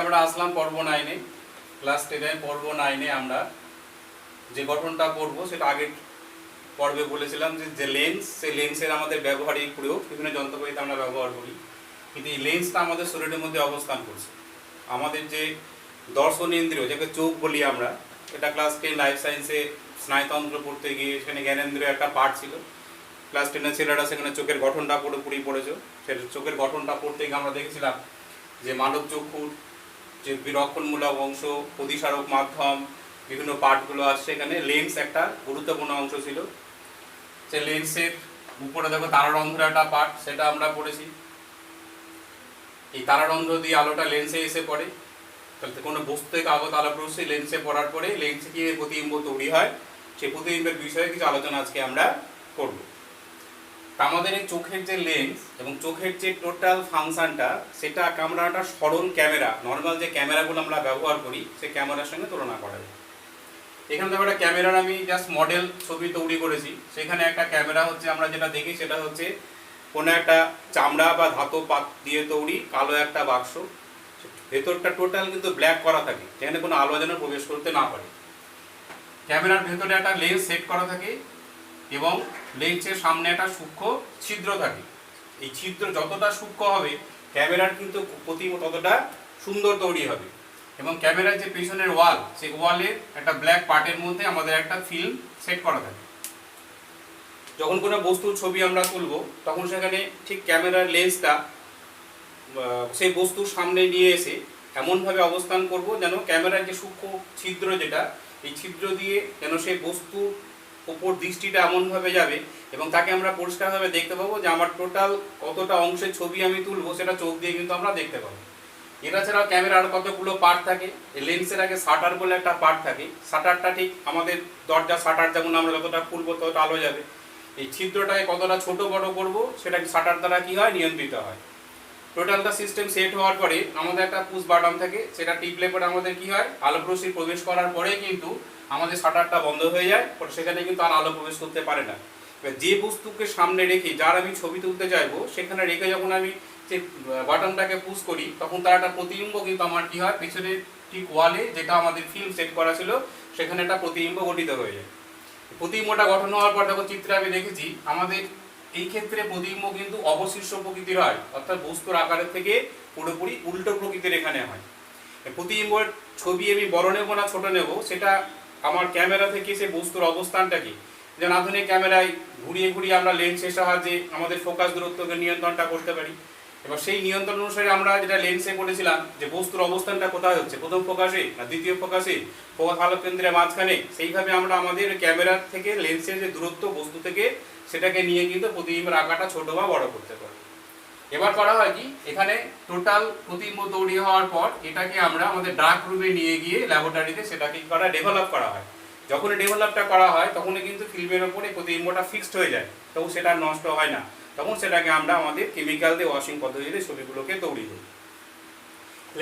আমরা আসলাম পর্ব 9-এ, ক্লাস 10 পর্ব 9-এ আমরা যে গঠনটা করব সেটা আগের পর্বে বলেছিলাম যে লেন্স, সেই লেন্সের আমাদের ব্যবহারিক প্রয়োগ বিভিন্ন যন্ত্রপাতিতে আমরা ব্যবহার করি, কিন্তু এই লেন্সটা আমাদের শরীরের মধ্যে অবস্থান করছে। আমাদের যে দর্শন ইন্দ্রিয়, যাকে চোখ বলি আমরা, এটা ক্লাস 10 লাইফ সায়েন্সে স্নায়ুতন্ত্র পড়তে গিয়ে সেখানে জ্ঞানেন্দ্রিয় একটা পার্ট ছিল। ক্লাস 10-এর ছেলেরা সেখানে চোখের গঠনটা পুরোপুরি পড়েছো। সেটা চোখের গঠনটা পড়তে গিয়ে আমরা দেখেছিলাম যে মানব চক্ষুর যে বিরক্ষণমূলক অংশ, প্রতিসারক মাধ্যম, বিভিন্ন পার্টগুলো আছে, সেখানে লেন্স একটা গুরুত্বপূর্ণ অংশ ছিল। সে লেন্সের উপরে দেখো তারারন্ধ্র একটা পার্ট, সেটা আমরা পড়েছি। এই তারারন্ধ্র দিয়ে আলোটা লেন্সে এসে পড়ে, তাহলে কোনো বস্তু থেকে আগত আলোকরশ্মি লেন্সে পড়ার পরে লেন্সে কি প্রতিবিম্ব তৈরি হয়, সেই প্রতিবিম্বের বিষয়ে কিছু আলোচনা আজকে আমরা করব। আমাদের এই চোখের যে লেন্স এবং চোখের যে টোটাল ফাংশনটা, সেটা আমরা একটা সরল ক্যামেরা, নর্মাল যে ক্যামেরাগুলো আমরা ব্যবহার করি সেই ক্যামেরার সঙ্গে তুলনা করা যায়। এখানে তো একটা ক্যামেরার আমি জাস্ট মডেল ছবি তৈরি করেছি। সেখানে একটা ক্যামেরা হচ্ছে, আমরা যেটা দেখি সেটা হচ্ছে কোনো একটা চামড়া বা ধাতব পাত দিয়ে তৈরি কালো একটা বাক্স, ভেতরটা টোটাল কিন্তু ব্ল্যাক করা থাকে, যেখানে কোনো আলো যেন প্রবেশ করতে না পারে। ক্যামেরার ভেতরে একটা লেন্স সেট করা থাকে এবং লেন্সের সামনে একটা সূক্ষ্ম ছিদ্র থাকে। এই ছিদ্র যতটা সূক্ষ্ম হবে ক্যামেরার কিন্তু প্রতিবিম্ব ততটা সুন্দর তৈরি হবে। এবং ক্যামেরার যে পেছনের ওয়াল, সেই ওয়ালের একটা ব্ল্যাক পার্টের মধ্যে আমাদের একটা ফিল্ম সেট করা থাকে। যখন কোনো বস্তুর ছবি আমরা তুলব তখন সেখানে ঠিক ক্যামেরার লেন্সটা সেই বস্তুর সামনে নিয়ে এসে এমনভাবে অবস্থান করব যেন ক্যামেরার যে সূক্ষ্ম ছিদ্র, যেটা এই ছিদ্র দিয়ে যেন সেই বস্তুর উপর দৃষ্টিটা এমনভাবে যাবে এবং তাকে আমরা পরিষ্কারভাবে দেখতে পাবো যে আমার টোটাল কতটা অংশের ছবি আমি তুলবো সেটা চোখ দিয়ে কিন্তু আমরা দেখতে পাবো। এটা ছাড়াও ক্যামেরার কতগুলো পার্ট থাকে। লেন্সের আগে শাটার বলে একটা পার্ট থাকে। শাটারটা ঠিক আমাদের দরজা শাটার যেমন আমরা যতটা খুলবো ততটা আলো যাবে, এই ছিদ্রটাকে কতটা ছোট বড় করবো সেটা শাটার দ্বারা কি হয়, নিয়ন্ত্রিত হয়। টোটালটা সিস্টেম সেট হওয়ার পরে আমাদের একটা পুশ বাটন থাকে, সেটা টিপলে পরে আমাদের কি হয়, আলো রশ্মি প্রবেশ করার পরে কিন্তু আমাদের শাটারটা বন্ধ হয়ে যায়, পরে সেখানে কিন্তু আর আলো প্রবেশ করতে পারে না। যে বস্তুকে সামনে রেখে যার আমি ছবি তুলতে চাইবো সেখানে রেখে যখন আমি যে বাটনটাকে পুশ করি তখন তার একটা প্রতিবিম্ব কিন্তু আমার কি হয়, পিছনে ঠিক ওয়ালে যেটা আমাদের ফিল্ম সেট করা ছিল সেখানে একটা প্রতিবিম্ব গঠিত হয়ে যায়। প্রতিবিম্বটা গঠন হওয়ার পর দেখো চিত্রে আমি দেখেছি আমাদের এই ক্ষেত্রে প্রতিবিম্ব কিন্তু অবশিষ্ট প্রকৃতির হয়, অর্থাৎ বস্তুর আকারের থেকে পুরোপুরি উল্টো প্রকৃতির এখানে হয়। প্রতিবিম্বের ছবি আমি বড় নেব না ছোট নেব সেটা আমার ক্যামেরা থেকে সে বস্তুর অবস্থানটা কি, যেমন আধুনিক ক্যামেরায় ঘুরিয়ে ঘুরিয়ে আমরা লেন্সের সাহায্যে আমাদের ফোকাস দূরত্বকে নিয়ন্ত্রণটা করতে পারি। এবার সেই নিয়ন্ত্রণ অনুসারে আমরা যেটা লেন্সে করেছিলাম যে বস্তুর অবস্থানটা কোথায় হচ্ছে, প্রথম ফোকাসে না দ্বিতীয় ফোকাসে, ফোকাস আলোক কেন্দ্রের মাঝখানে, সেইভাবে আমরা আমাদের ক্যামেরার থেকে লেন্সের যে দূরত্ব বস্তু থেকে সেটাকে নিয়ে কিন্তু প্রতিবিম্বের আকারটা ছোট বা বড় করতে পারি। এবার করা হয় কি, এখানে টোটাল প্রতিবিম্ব তৈরি হওয়ার পর এটাকে আমরা আমাদের ডার্ক রুমে নিয়ে গিয়ে ল্যাবরেটরিতে সেটাকে করা ডেভেলপ করা হয়। যখন ডেভেলপটা করা হয় তখন কিন্তু ফিল্মের ওপরে প্রতিবিম্বটা ফিক্সড হয়ে যায়, তখন সেটা নষ্ট হয় না, তখন সেটাকে আমরা আমাদের কেমিক্যাল দিয়ে ওয়াশিং পদ্ধতিতে ছবিগুলোকে তৈরি করি।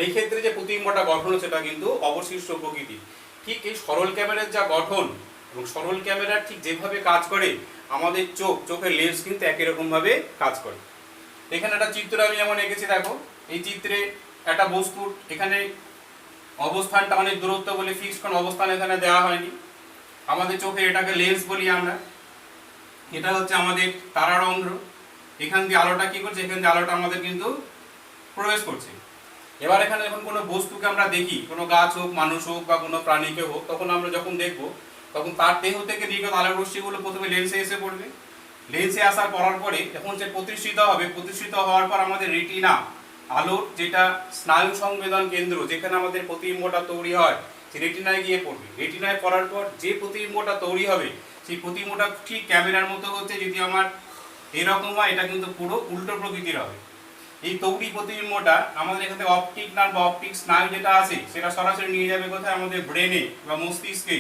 এই ক্ষেত্রে যে প্রতিবিম্বটা গঠন সেটা কিন্তু অবশিষ্ট প্রকৃতি। ঠিক এই সরল ক্যামেরার যা গঠন এবং সরল ক্যামেরার ঠিক যেভাবে কাজ করে আমাদের চোখের লেন্স কিন্তু একই রকমভাবে কাজ করে। এখানে একটা চিত্র আমি যেমন এঁকেছি, দেখো এই চিত্রে একটা বস্তুর এখানে অবস্থানটা অনেক দূরত্ব বলে ফিক্সড কোনো অবস্থান এখানে দেওয়া হয়নি। আমাদের চোখে এটাকে লেন্স বলি আমরা। এটা হচ্ছে আমাদের তারারন্ধ্র, এখান দিয়ে আলোটা কি করছে, এখান দিয়ে আলোটা আমাদের কিন্তু প্রবেশ করছে। এবার এখানে যখন কোনো বস্তুকে আমরা দেখি, কোনো গাছ হোক, মানুষ হোক বা কোনো প্রাণীকে হোক, তখন আমরা যখন দেখবো তখন তার দেহ থেকে নির্গত আলোর রশ্মিগুলো প্রথমে লেন্সে এসে পড়বে। লেন্সে আসার পড়ার পরে যখন সে প্রতিষ্ঠিত হবে, প্রতিষ্ঠিত হওয়ার পর আমাদের রেটিনা, আলোর যেটা স্নায়ু সংবেদন কেন্দ্র যেখানে আমাদের প্রতিবিম্বটা তৈরি হয়, সেই রেটিনায় গিয়ে পড়বে। রেটিনায় পড়ার পর যে প্রতিবিম্বটা তৈরি হবে সেই প্রতিবিম্বটা ঠিক ক্যামেরার মতো হচ্ছে, যদি আমার এরকম হয় এটা কিন্তু পুরো উল্টো প্রকৃতির হবে। এই তৈরি প্রতিবিম্বটা আমাদের এখানে অপটিক নার্ভ বা অপটিক স্নায়ু যেটা আছে সেটা সরাসরি নিয়ে যাবে কোথায়, আমাদের ব্রেনে বা মস্তিষ্কে।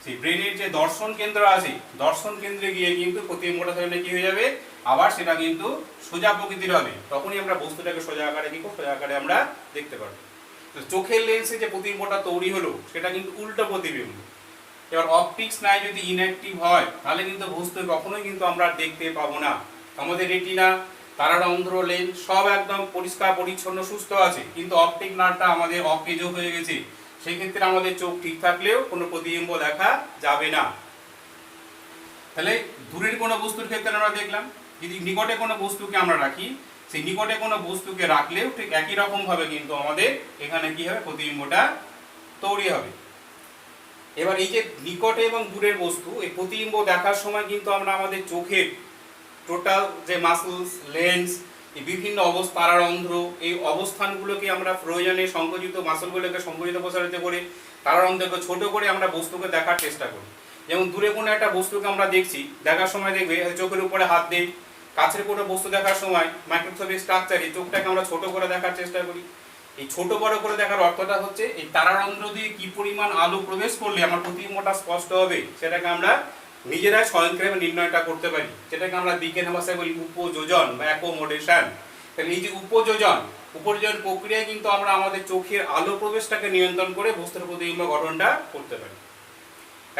সেই ব্রেনের যে দর্শন কেন্দ্র আছে, দর্শন কেন্দ্রে গিয়ে কিন্তু প্রতিবিম্বটা সেখানে কি হয়ে যাবে, আবার সেটা কিন্তু সোজা প্রকৃতির হবে। তখনই আমরা বস্তুটাকে সোজা আকারে কি সোজা আকারে আমরা দেখতে পারবো। তো চোখের লেন্সে যে প্রতিবিম্বটা তৈরি হলো সেটা কিন্তু উল্টো প্রতিবিম্ব। এবার অপটিক স্নায়ু যদি ইনঅ্যাক্টিভ হয় তাহলে কিন্তু বস্তু কখনোই কিন্তু আমরা দেখতে পাবো না। আমাদের রেটিনা তারারন্ধ্র লেন্স সব একদম পরিষ্কার পরিচ্ছন্ন সুস্থ আছে, কিন্তু অপটিক নার্ভটা আমাদের অকেজ হয়ে গেছে। সেই ক্ষেত্রে আমাদের চোখ ঠিক থাকলেও কোনো প্রতিবিম্ব দেখা যাবে না। তাহলে দূরের কোনো বস্তুর ক্ষেত্রে আমরা দেখলাম, যদি নিকটে কোনো বস্তুকে আমরা রাখি, সেই নিকটে কোনো বস্তুকে রাখলেও ঠিক একই রকম ভাবে কিন্তু আমাদের এখানে কি হবে, প্রতিবিম্বটা তৈরি হবে। এবার এই যে নিকটে এবং দূরের বস্তু, এই প্রতিবিম্ব দেখার সময় কিন্তু আমরা আমাদের চোখের টোটাল যে মাসলস, লেন্স, এই বিভিন্ন তারারন্ধ্র, এই অবস্থানগুলোকে আমরা প্রয়োজনে সংকুচিত মাসলগুলোকে সংকুচিত প্রসারিত করে তারারন্ধ্রকে ছোট করে আমরা বস্তুকে দেখার চেষ্টা করি। যেমন দূরে কোনো একটা বস্তুকে আমরা দেখছি, দেখার সময় দেখবে চোখের উপরে হাত দিই, কাছের কোনো বস্তু দেখার সময় মাইক্রোস্কোপিক স্ট্রাকচারে চোখটাকে আমরা ছোট করে দেখার চেষ্টা করি। এই ছোট বড় করে দেখার অর্থটা হচ্ছে এই তারারন্ধ্র দিয়ে কি পরিমাণ আলো প্রবেশ করলে আমার প্রতিবিম্বটা স্পষ্ট হবে সেটাকে আমরা নিজেরাই স্বয়ংক্রিয়ভাবে নির্ণয়টা করতে পারি, যেটাকে আমরা বিজ্ঞান ভাষায় বলি উপযোজন বা অ্যাকোমোডেশন। তাহলে এই যে উপযোজন প্রক্রিয়ায় কিন্তু আমরা আমাদের চোখের আলো প্রবেশটাকে নিয়ন্ত্রণ করে বস্তুর প্রতিবিম্ব গঠনটা করতে পারি।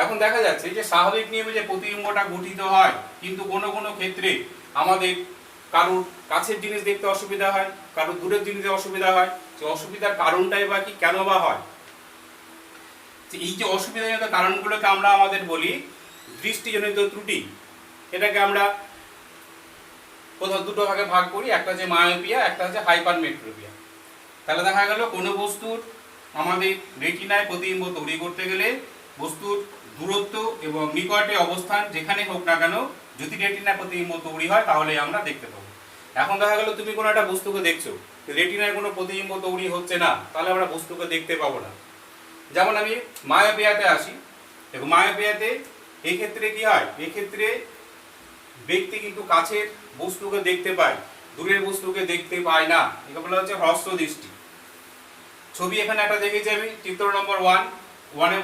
এখন দেখা যাচ্ছে যে স্বাভাবিক নিয়মে যে প্রতিবিম্বটা গঠিত হয়, কিন্তু কোনো কোনো ক্ষেত্রে আমাদের কারোর কাছের জিনিস দেখতে অসুবিধা হয়, কারোর দূরের জিনিসে অসুবিধা হয়। যে অসুবিধার কারণটাই বা কি, কেন বা হয়? এই যে অসুবিধাজনিত কারণগুলোকে আমরা আমাদের বলি দৃষ্টিজনিত ত্রুটি। এটাকে আমরা কোথাও দুটো ভাগে ভাগ করি, একটা হচ্ছে মায়োপিয়া, একটা হচ্ছে হাইপারমেট্রোপিয়া। তাহলে দেখা গেল কোনো বস্তুর আমাদের রেটিনায় প্রতিবিম্ব তৈরি করতে গেলে বস্তুর দূরত্ব এবং নিকটে অবস্থান যেখানে হোক না কেন, যদি রেটিনায় প্রতিবিম্ব তৈরি হয় তাহলে আমরা দেখতে পাবো। এখন দেখা গেল তুমি কোনো একটা বস্তুকে দেখছো, রেটিনায় কোনো প্রতিবিম্ব তৈরি হচ্ছে না, তাহলে আমরা বস্তুকে দেখতে পাবো না। যেমন আমি মায়োপিয়াতে আসি, এবং মায়োপিয়াতে এই ক্ষেত্রে কি হয়, এই ক্ষেত্রে ব্যক্তি কিন্তু কাছের বস্তুকে দেখতে পায়, দূরের বস্তুকে দেখতে পায় না। এটা বলা হচ্ছে হ্রস্ব দৃষ্টি। ছবি এখানে একটা দেখেছি আমি, চিত্র নম্বর 1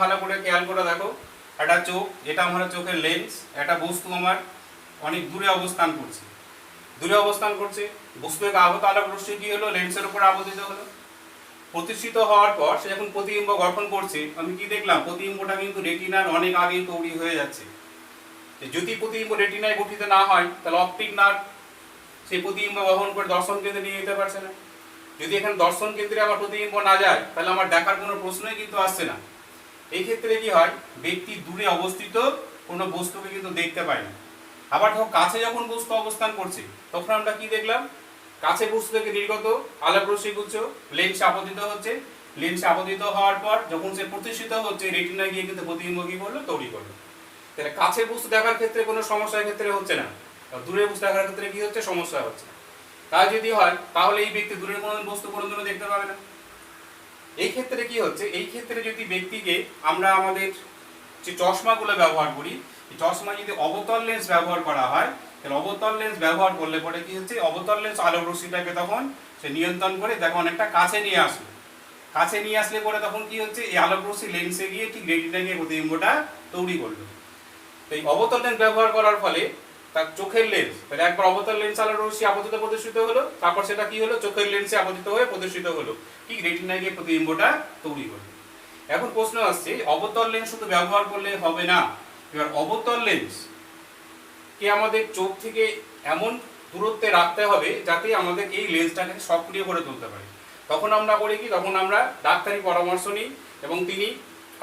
ভালো করে খেয়াল করে দেখো। একটা চোখ, এটা আমার চোখের লেন্স, একটা বস্তু আমার অনেক দূরে অবস্থান করছে, বস্তু থেকে আগত আলোক রশ্মি কি হলো, লেন্সের উপর আবদ্ধ হলো। প্রতিষ্ঠিত হওয়ার পর সে যখন প্রতিবিম্ব গঠন করছে, আমি কি দেখলাম, প্রতিবিম্বটা কিন্তু রেটিনার অনেক আগেই তৈরি হয়ে যাচ্ছে। যদি প্রতিবিম্ব রেটিনায় গঠিত না হয়, তাহলে অপটিক নার্ভ সেই প্রতিবিম্ব বহন করে দর্শন কেন্দ্রে নিয়ে যেতে পারছে না। যদি এখানে দর্শন কেন্দ্রে আমার প্রতিবিম্ব না যায়, তাহলে আমার দেখার কোনো প্রশ্নই কিন্তু আসছে না। এই ক্ষেত্রে কি হয়, ব্যক্তি দূরে অবস্থিত কোনো বস্তুকে কিন্তু দেখতে পায় না। আবার ধর কাছে যখন বস্তু অবস্থান করছে, তখন আমরা কি দেখলাম, কাছে বস্তু থেকে নির্গত আলোক রশ্মিগুচ্ছ লেন্সে আপতিত হচ্ছে, লেন্সে আপতিত হওয়ার পর যখন সে প্রতিষ্ঠিত হচ্ছে, রেটিনায় গিয়ে কিন্তু প্রতিবিম্ব কি করলো, তৈরি করলো। তাহলে কাছের বস্তু দেখার ক্ষেত্রে কোনো সমস্যার ক্ষেত্রে হচ্ছে না, দূরের বস্তু দেখার ক্ষেত্রে কি হচ্ছে, সমস্যা হচ্ছে। তাই যদি হয়, তাহলে এই ব্যক্তি দূরের কোনো বস্তু কোনোদিনও দেখতে পাবে না। এই ক্ষেত্রে কি হচ্ছে, এই ক্ষেত্রে যদি ব্যক্তিকে আমরা আমাদের যে চশমাগুলো ব্যবহার করি, এই চশমা যদি অবতল লেন্স ব্যবহার করা হয়, তাহলে অবতল লেন্স ব্যবহার করলে পরে কি হচ্ছে, অবতল লেন্স আলোক রশ্মিটাকে তখন সে নিয়ন্ত্রণ করে দেখো অনেকটা কাছে নিয়ে আসলো। কাছে নিয়ে আসলে পরে তখন কি হচ্ছে, এই আলোক রশ্মি লেন্সে গিয়ে ঠিক রেটিনায় গিয়ে প্রতিবিম্বটা তৈরি করলো। তো এই অবতল লেন্স ব্যবহার করার ফলে তার চোখের লেন্স, তাহলে একবার অবতল লেন্স আলোক রশ্মি আপতিত প্রদর্শিত হলো, তারপর সেটা কি হলো, চোখের লেন্সে আপতিত হয়ে প্রদর্শিত হলো, ঠিক রেটিনায় গিয়ে প্রতিবিম্বটা তৈরি হলো। এখন প্রশ্ন আসছে, অবতল লেন্স শুধু ব্যবহার করলে হবে না, এবার অবতল লেন্স কে আমাদের চোখ থেকে এমন দূরত্বে রাখতে হবে যাতে আমাদের এই লেন্সটাকে সক্রিয় করে তুলতে পারে। তখন আমরা করি কি, তখন আমরা ডাক্তারি পরামর্শ নিই এবং তিনি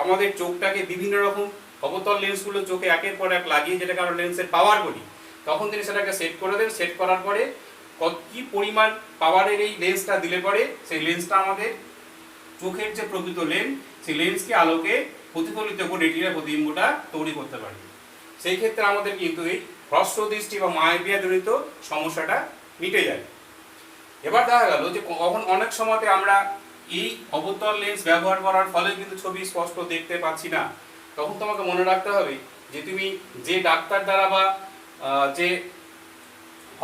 আমাদের চোখটাকে বিভিন্ন রকম অবতল লেন্সগুলো চোখে একের পর এক লাগিয়ে, যেটাকে আমরা লেন্সের পাওয়ার বলি, তখন তিনি সেটাকে সেট করে দেন। সেট করার পরে কি পরিমাণ পাওয়ারের এই লেন্সটা দিলে পরে সেই লেন্সটা আমাদের চোখের যে প্রকৃত লেন্স, সেই লেন্সকে আলোকে প্রতিফলিত করে রেটিনার প্রতিবিম্বটা তৈরি করতে পারে। সেই ক্ষেত্রে আমাদের কিন্তু এই হ্রস্ব দৃষ্টি বা মায়োপিয়া জনিত সমস্যাটা মিটে যায়। এবার দেখা গেল যে কখন অনেক সময়তে আমরা এই অবতল লেন্স ব্যবহার করার ফলে কিন্তু ছবি স্পষ্ট দেখতে পাচ্ছি না। তখন তোমাকে মনে রাখতে হবে যে তুমি যে ডাক্তার দ্বারা বা যে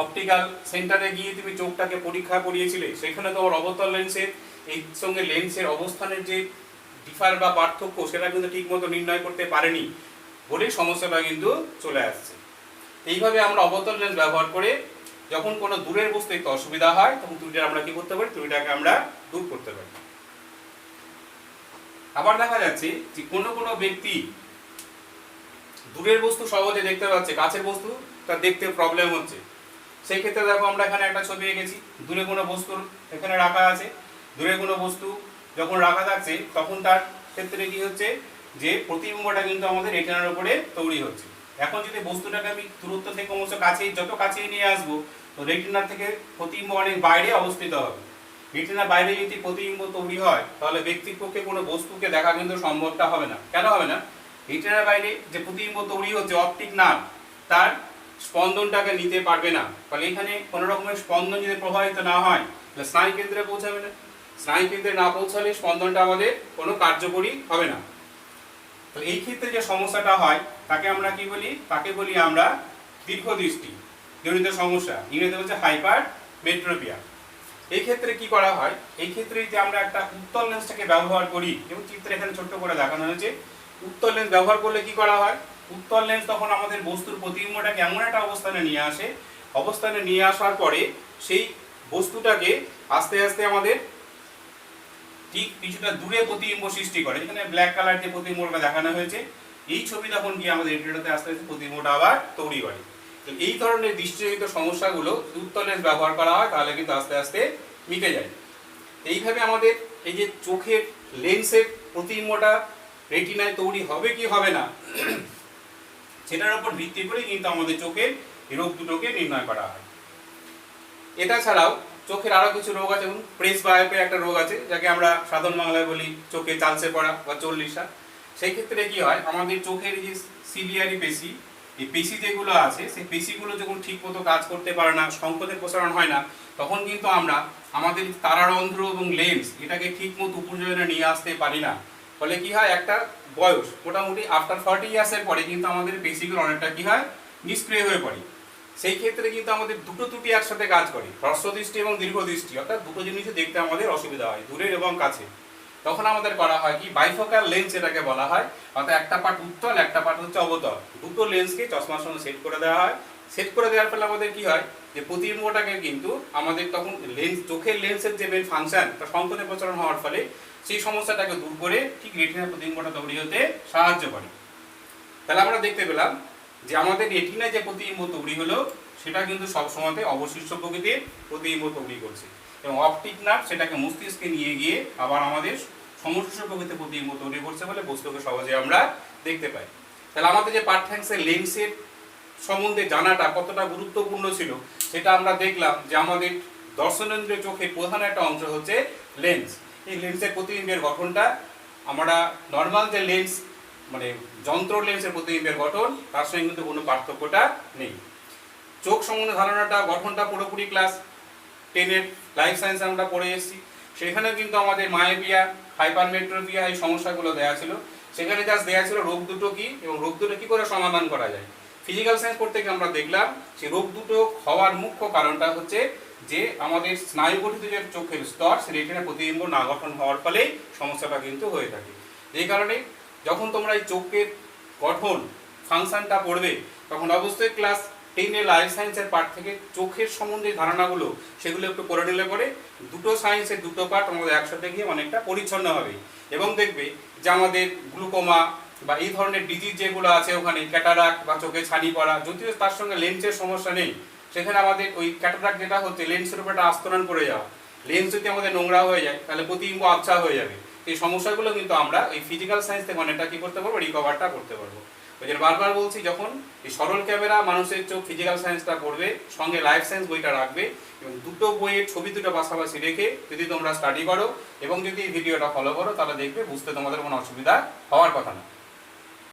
অপটিক্যাল সেন্টারে গিয়ে তুমি চোখটাকে পরীক্ষা করিয়েছিলে, সেখানে তোমার অবতল লেন্সের এই সঙ্গে লেন্সের অবস্থানের যে ডিফার বা পার্থক্য, সেটা কিন্তু ঠিক মতো নির্ণয় করতে পারেনি বলেই সমস্যাটা কিন্তু চলে আসছে। এইভাবে আমরা অবতল লেন্স ব্যবহার করে যখন কোনো দূরের বস্তু একটু অসুবিধা হয়, তখন ত্রুটিটা আমরা কি করতে পারি, ত্রুটিটাকে আমরা দূর করতে পারি। আবার দেখা যাচ্ছে যে কোনো কোনো ব্যক্তি দূরের বস্তু সহজে দেখতে পাচ্ছে, কাছের বস্তু তার দেখতে প্রবলেম হচ্ছে, সেই ক্ষেত্রে দেখো আমরা এখানে একটা ছবি এঁকেছি, দূরে কোনো বস্তুর এখানে রাখা আছে, দূরে কোনো বস্তু যখন রাখা থাকছে তখন তার ক্ষেত্রে কি হচ্ছে যে প্রতিবিম্বটা কিন্তু আমাদের রেটিনার উপরে তৈরি হচ্ছে। এখন যদি বস্তুটাকে আমি দূরত্ব থেকে ক্রমশ কাছেই যত কাছেই নিয়ে আসবো, তো রেটিনার থেকে প্রতিবিম্ব অনেক বাইরে অবস্থিত হবে। রেটিনার বাইরে যদি প্রতিবিম্ব তৈরি হয় তাহলে ব্যক্তির পক্ষে কোনো বস্তুকে দেখা কিন্তু সম্ভবটা হবে না। কেন হবে না? রেটিনার বাইরে যে প্রতিবিম্ব তৈরি হচ্ছে অপটিক নার্ভ তার স্পন্দনটাকে নিতে পারবে না, ফলে এখানে কোনো রকমের স্পন্দন যদি প্রবাহিত না হয় তাহলে স্নায়ু কেন্দ্রে পৌঁছাবে না। স্নায়ু কেন্দ্রে না পৌঁছালে স্পন্দনটা আমাদের কোনো কার্যকরী হবে না। তো এই ক্ষেত্রে যে সমস্যাটা হয় তাকে আমরা কি বলি? তাকে বলি আমরা দীর্ঘদৃষ্টি জনিত সমস্যা, ইংরেজিতে হচ্ছে হাইপারমেট্রোপিয়া। এই ক্ষেত্রে কি করা হয়? এই ক্ষেত্রে যে আমরা একটা উত্তল লেন্সটাকে ব্যবহার করি, এবং চিত্রে এখানে ছোট্ট করে দেখানো হয়েছে, উত্তল লেন্স ব্যবহার করলে কি করা হয়? উত্তল লেন্স তখন আমাদের বস্তুর প্রতিবিম্বটাকে এমন একটা অবস্থানে নিয়ে আসে, অবস্থানে নিয়ে আসার পরে সেই বস্তুটাকে আস্তে আস্তে আমাদের ঠিক কিছুটা দূরে প্রতিবিম্ব সৃষ্টি করে। এখানে ব্ল্যাক কালার যে প্রতিবিম্বটা দেখানো হয়েছে, এই ছবি তখন গিয়ে আমাদের রেটিনাতে আস্তে আস্তে প্রতিবিম্বটা আবার তৈরি করে। তো এই ধরনের দৃষ্টিজনিত সমস্যাগুলো উত্তল লেন্স ব্যবহার করা হয় তাহলে কিন্তু আস্তে আস্তে মিটে যায়। এইভাবে আমাদের এই যে চোখের লেন্সের প্রতিবিম্বটা রেটিনায় তৈরি হবে কি হবে না সেটার উপর ভিত্তি করে কিন্তু আমাদের চোখের রোগ দুটোকে নির্ণয় করা হয়। এটা ছাড়াও চোখের আরো কিছু রোগ আছে, যেমন প্রেস বায়োপিয়া একটা রোগ আছে, যাকে আমরা সাধারণ বাংলায় বলি চোখে চালসে পড়া বা চল্লিশা। সেই ক্ষেত্রে কি হয়, আমাদের চোখের যে সিলিয়ারি পেশি, এই পেশি যেগুলো আছে সেই পেশিগুলো যখন ঠিক মতো কাজ করতে পারে না, সংকোচের প্রসারণ হয় না, তখন কিন্তু আমরা আমাদের তারারন্ধ্র এবং লেন্স এটাকে ঠিক মতো উপযোজনে নিয়ে আসতে পারি না। ফলে কি হয়, একটা বয়স মোটামুটি আফটার 40 ইয়ার্সের পরে কিন্তু আমাদের পেশিগুলো অনেকটা কি হয়, নিষ্ক্রিয় হয়ে পড়ে। সেই ক্ষেত্রে কিন্তু আমাদের দুটো ত্রুটি একসাথে কাজ করে, হ্রস্ব দৃষ্টি এবং দীর্ঘ দৃষ্টি, অর্থাৎ দুটো জিনিসই দেখতে আমাদের অসুবিধা হয়, দূরের এবং কাছে। তখন আমাদের করা হয় কি, বাইফোকাল লেন্স এটাকে বলা হয়, অর্থাৎ একটা পার্ট উত্তল একটা পার্ট হচ্ছে অবতল, দুটো লেন্সকে চশমার সঙ্গে সেট করে দেওয়া হয়। সেট করে দেওয়ার ফলে আমাদের কি হয়, যে প্রতিবিম্বটাকে কিন্তু আমাদের তখন লেন্স, চোখের লেন্সের যে মেন ফাংশন তা সংকোচে প্রচারণ হওয়ার ফলে সেই সমস্যাটাকে দূর করে ঠিক রেটিনার প্রতিবিম্বটা তৈরি হতে সাহায্য করে। তাহলে আমরা দেখতে পেলাম যে আমাদের রেটিনায় যে প্রতিবিম্ব তৈরি হলো সেটা কিন্তু সবসময় অবশিষ্ট প্রকৃতির প্রতিবিম্ব তৈরি করছে, এবং অপটিক নার্ভ সেটাকে মস্তিষ্কে নিয়ে গিয়ে আবার আমাদের সমশিষ্ট প্রকৃতির প্রতিবিম্ব তৈরি করছে বলে বস্তুকে সহজে আমরা দেখতে পাই। তাহলে আমাদের যে পাঠ্যাংশে লেন্সের সম্বন্ধে জানাটা কতটা গুরুত্বপূর্ণ ছিল সেটা আমরা দেখলাম, যে আমাদের দর্শনেন্দ্রিয় চোখের প্রধান একটা অংশ হচ্ছে লেন্স। এই লেন্সের প্রতিবিম্বের গঠনটা আমরা নর্মাল যে লেন্স মানে যন্ত্র লেন্সের প্রতিবিম্বের গঠন তার সঙ্গে কিন্তু কোনো পার্থক্যটা নেই। চোখ সম্বন্ধে ধারণাটা গঠনটা পুরোপুরি ক্লাস 10-এর লাইফ সায়েন্স আমরা পড়ে এসেছি। সেখানে কিন্তু আমাদের মায়োপিয়া, হাইপারমেট্রোপিয়া এই সমস্যাগুলো দেওয়া ছিল। সেখানে জাস্ট দেওয়া ছিল রোগ দুটো কি এবং রোগ দুটো কি করে সমাধান করা যায়। ফিজিক্যাল সায়েন্স পড়তে গিয়ে আমরা দেখলাম যে রোগ দুটো হওয়ার মুখ্য কারণটা হচ্ছে যে আমাদের স্নায়ু গঠিত যে চোখের স্তর সে রেটিনার প্রতিবিম্ব না গঠন হওয়ার ফলেই সমস্যাটা কিন্তু হয়ে থাকে। এই কারণে যখন তোমরা এই চোখের গঠন ফাংশনটা পড়বে তখন অবশ্যই ক্লাস 10-এর লাইফ সায়েন্সের পার্ট থেকে চোখের সম্বন্ধে ধারণাগুলো সেগুলো একটু পড়ে নিলে পরে দুটো সায়েন্সের দুটো পার্ট আমাদের একসাথে গিয়ে অনেকটা পরিচ্ছন্ন হবে। এবং দেখবে যে আমাদের গ্লুকোমা বা এই ধরনের ডিজিজ যেগুলো আছে ওখানে ক্যাটারাক্ট বা চোখে ছানি পড়া, যদিও তার সঙ্গে লেন্সের সমস্যা নেই, সেখানে আমাদের ওই ক্যাটারাক্ট যেটা হচ্ছে লেন্সের উপর একটা আস্তরণ পড়ে যাওয়া, লেন্স যদি আমাদের নোংরা হয়ে যায় তাহলে প্রতিবিম্ব আবছা হয়ে যাবে। এই সমস্যাগুলো কিন্তু আমরা এই ফিজিক্যাল সায়েন্স থেকে অনেকটা কি করতে পারবো, রিকভারটা করতে পারবো। ওই জন্য বারবার বলছি, যখন এই সরল ক্যামেরা মানুষের চোখ ফিজিক্যাল সায়েন্সটা পড়বে, সঙ্গে লাইফ সায়েন্স বইটা রাখবে, এবং দুটো বইয়ের ছবি দুটো পাশাপাশি রেখে যদি তোমরা স্টাডি করো এবং যদি এই ভিডিওটা ফলো করো তাহলে দেখবে বুঝতে তোমাদের কোনো অসুবিধা হওয়ার কথা না।